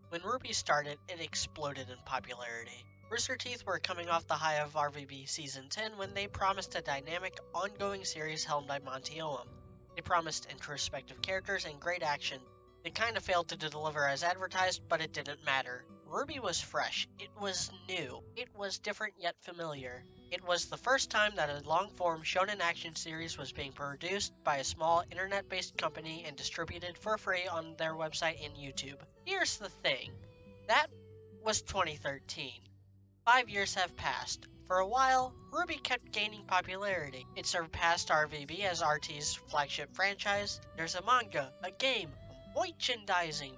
When RWBY started, it exploded in popularity. Rooster Teeth were coming off the high of RWBY Season 10 when they promised a dynamic, ongoing series helmed by Monty Oum. They promised introspective characters and great action. They kinda failed to deliver as advertised, but it didn't matter. RWBY was fresh, it was new, it was different yet familiar. It was the first time that a long-form shonen action series was being produced by a small internet-based company and distributed for free on their website and YouTube. Here's the thing. That was 2013. 5 years have passed. For a while, RWBY kept gaining popularity. It surpassed RWBY as RT's flagship franchise. There's a manga, a game, merchandising.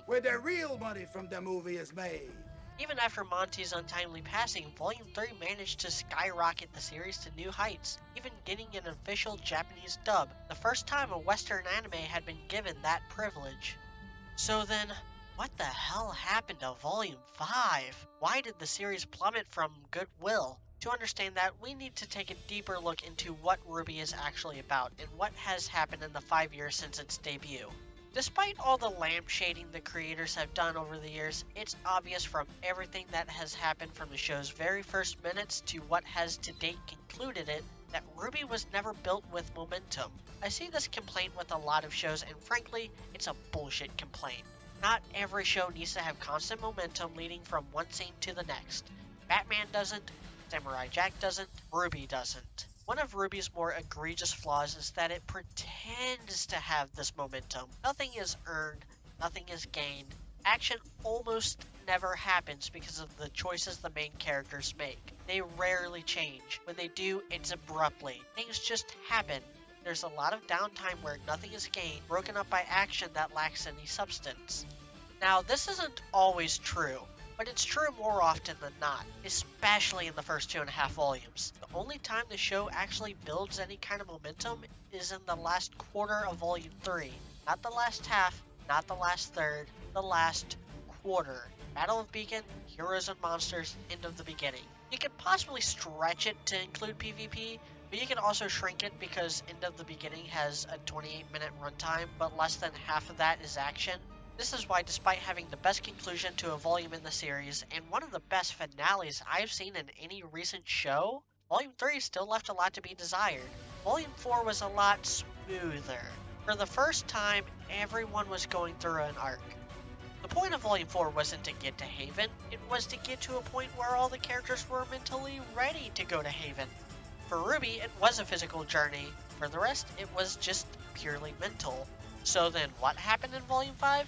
Where the real money from the movie is made. Even after Monty's untimely passing, Volume 3 managed to skyrocket the series to new heights, even getting an official Japanese dub, the first time a Western anime had been given that privilege. So then, what the hell happened to Volume 5? Why did the series plummet from goodwill? To understand that, we need to take a deeper look into what RWBY is actually about and what has happened in the 5 years since its debut. Despite all the lampshading the creators have done over the years, it's obvious from everything that has happened from the show's very first minutes to what has to date concluded it, that RWBY was never built with momentum. I see this complaint with a lot of shows, and frankly, it's a bullshit complaint. Not every show needs to have constant momentum leading from one scene to the next. Batman doesn't, Samurai Jack doesn't, RWBY doesn't. One of RWBY's more egregious flaws is that it pretends to have this momentum. Nothing is earned, nothing is gained. Action almost never happens because of the choices the main characters make. They rarely change. When they do, it's abruptly. Things just happen. There's a lot of downtime where nothing is gained, broken up by action that lacks any substance. Now, this isn't always true, but it's true more often than not, especially in the first 2.5 volumes. The only time the show actually builds any kind of momentum is in the last quarter of Volume 3. Not the last half, not the last third, the last quarter. Battle of Beacon, Heroes and Monsters, end of the beginning. You could possibly stretch it to include PvP, but you can also shrink it because End of the Beginning has a 28-minute runtime, but less than half of that is action. This is why, despite having the best conclusion to a volume in the series, and one of the best finales I've seen in any recent show, Volume 3 still left a lot to be desired. Volume 4 was a lot smoother. For the first time, everyone was going through an arc. The point of Volume 4 wasn't to get to Haven, it was to get to a point where all the characters were mentally ready to go to Haven. For RWBY, it was a physical journey. For the rest, it was just purely mental. So then what happened in Volume 5?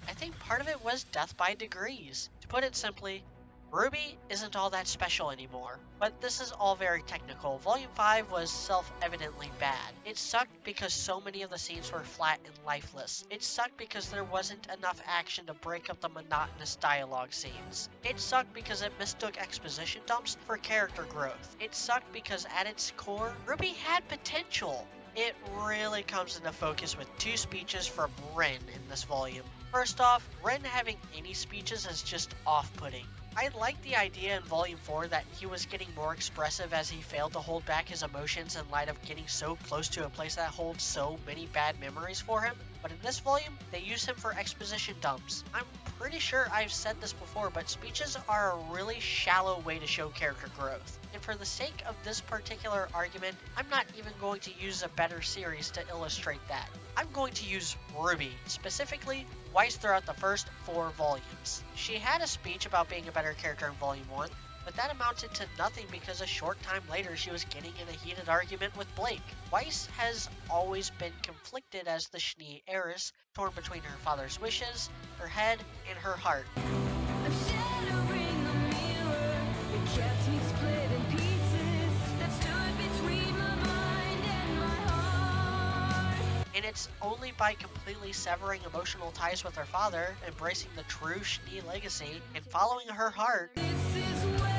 I think part of it was death by degrees. To put it simply, RWBY isn't all that special anymore. But this is all very technical. Volume 5 was self-evidently bad. It sucked because so many of the scenes were flat and lifeless. It sucked because there wasn't enough action to break up the monotonous dialogue scenes. It sucked because it mistook exposition dumps for character growth. It sucked because at its core, RWBY had potential. It really comes into focus with 2 speeches from Ren in this volume. First off, Ren having any speeches is just off-putting. I liked the idea in Volume 4 that he was getting more expressive as he failed to hold back his emotions in light of getting so close to a place that holds so many bad memories for him. But in this volume, they use him for exposition dumps. I'm pretty sure I've said this before, but speeches are a really shallow way to show character growth. And for the sake of this particular argument, I'm not even going to use a better series to illustrate that. I'm going to use RWBY, specifically Weiss throughout the first 4 volumes. She had a speech about being a better character in Volume 1, but that amounted to nothing because a short time later she was getting in a heated argument with Blake. Weiss has always been conflicted as the Schnee heiress, torn between her father's wishes, her head, and her heart. I'm shattering the mirror, it kept me split in pieces, that stood between my mind and my heart. And it's only by completely severing emotional ties with her father, embracing the true Schnee legacy, and following her heart This is where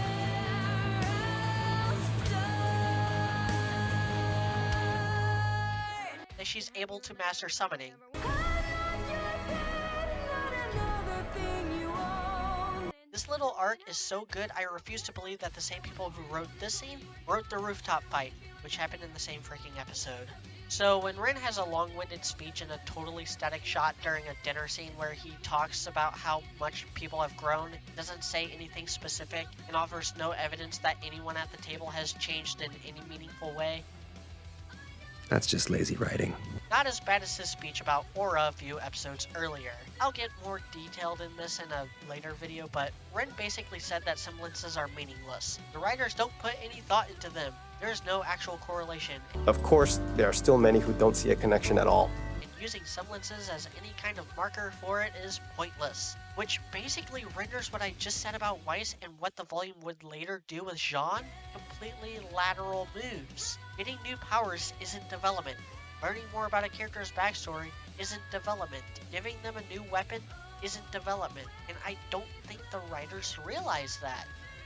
I'll start. that she's able to master summoning. This little arc is so good, I refuse to believe that the same people who wrote this scene wrote the rooftop fight, which happened in the same freaking episode. So when Rin has a long-winded speech in a totally static shot during a dinner scene where he talks about how much people have grown, doesn't say anything specific, and offers no evidence that anyone at the table has changed in any meaningful way, That's just lazy writing. not as bad as his speech about Aura a few episodes earlier. I'll get more detailed in this in a later video, but Ren basically said that semblances are meaningless. The writers don't put any thought into them. There is no actual correlation, Of course, there are still many who don't see a connection at all. and using semblances as any kind of marker for it is pointless. Which basically renders what I just said about Weiss and what the volume would later do with Jean completely lateral moves. Getting new powers isn't development. Learning more about a character's backstory isn't development. Giving them a new weapon isn't development. And I don't think the writers realize that.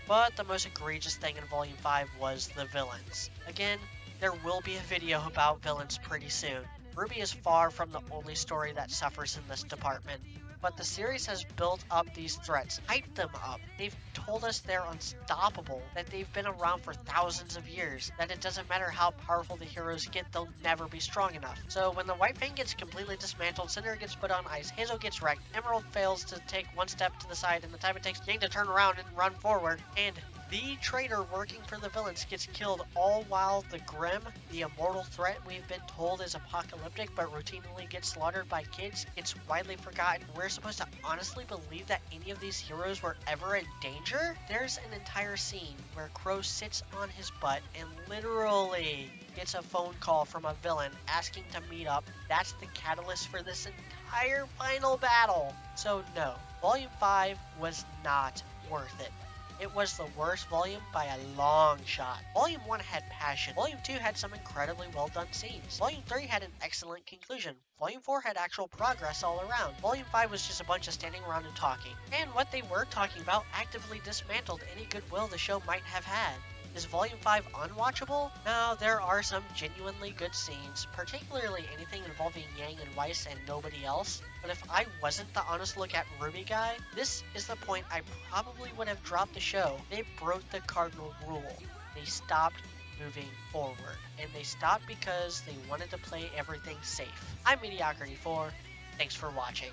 But the most egregious thing in Volume 5 was the villains. Again, there will be a video about villains pretty soon. RWBY is far from the only story that suffers in this department. But the series has built up these threats, hyped them up. They've told us they're unstoppable, that they've been around for thousands of years, that it doesn't matter how powerful the heroes get, they'll never be strong enough. So when the White Fang gets completely dismantled, Cinder gets put on ice, Hazel gets wrecked, Emerald fails to take one step to the side in the time it takes Yang to turn around and run forward, and the traitor working for the villains gets killed, all while the Grim, the immortal threat we've been told is apocalyptic but routinely gets slaughtered by kids, gets widely forgotten. We're supposed to honestly believe that any of these heroes were ever in danger? There's an entire scene where Crow sits on his butt and literally gets a phone call from a villain asking to meet up. That's the catalyst for this entire final battle. So no, Volume 5 was not worth it. It was the worst volume by a long shot. Volume 1 had passion. Volume 2 had some incredibly well done scenes. Volume 3 had an excellent conclusion. Volume 4 had actual progress all around. Volume 5 was just a bunch of standing around and talking. And what they were talking about actively dismantled any goodwill the show might have had. Is Volume 5 unwatchable? No, there are some genuinely good scenes, particularly anything involving Yang and Weiss and nobody else. But if I wasn't the honest look at RWBY guy, this is the point I probably would have dropped the show. They broke the cardinal rule. They stopped moving forward. And they stopped because they wanted to play everything safe. I'm Mediocrity4. Thanks for watching.